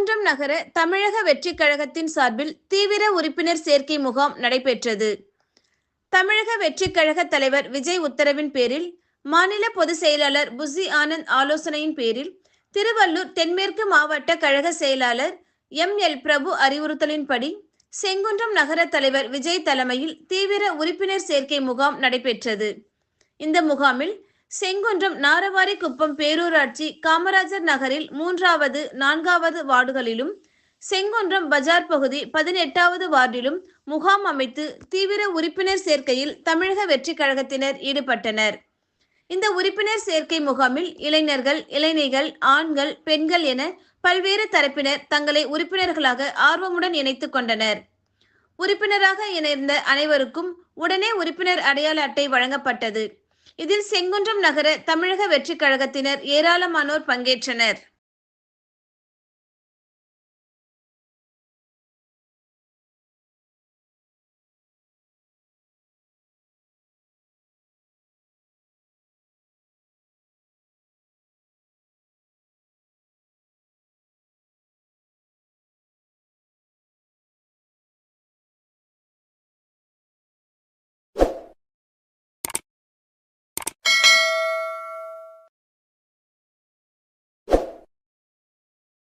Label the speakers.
Speaker 1: செங்குன்றம் நகர தமிழக வெற்றிக் கழகத்தின் சார்பில் தீவிர உறுப்பினர் சேர்க்கை முகாம் நடைபெற்றது. தமிழக வெற்றிக் கழக தலைவர் விஜய் உத்தரவின் பேரில், மாநில பொதுச் செயலாளர் புஸ்ஸி ஆனந்த் ஆலோசனையின் பேரில், திருவள்ளூர் தென்மேற்கு மாவட்ட கழக செயலாளர் எம்.எல். பிரபு அறிவுறுத்தலின்படி, செங்குன்றம் நகர தலைவர் விஜய் தலைமையில் தீவிர உறுப்பினர் சேர்க்கை முகாம் நடைபெற்றது. இந்த முகாமில் செங்குன்றம் நாரவாரிக்குப்பம் பேரூராட்சி காமராஜர் நகரில் 3வது, 4வது வார்டுகளிலும், செங்குன்றம் பஜார் பகுதி 18வது வார்டிலும் முகாம் அமைத்து தீவிர உறுப்பினர் சேர்க்கையில் தமிழக வெற்றிக் கழகத்தினர் ஈடுபட்டனர். இந்த உறுப்பினர் சேர்க்கை முகாமில் இளைஞர்கள், இளைஞிகள், ஆண்கள், பெண்கள் என பல்வேறு தரப்பினர் தங்களை உறுப்பினர்களாக ஆர்வமுடன் இணைத்துக் கொண்டனர். உறுப்பினராக இணைந்த அனைவருக்கும் உடனே உறுப்பினர் அடையாள அட்டை வழங்கப்பட்டது. இதில் செங்குன்றம் நகர தமிழக வெற்றிக் கழகத்தினர் ஏராளமானோர் பங்கேற்றனர்.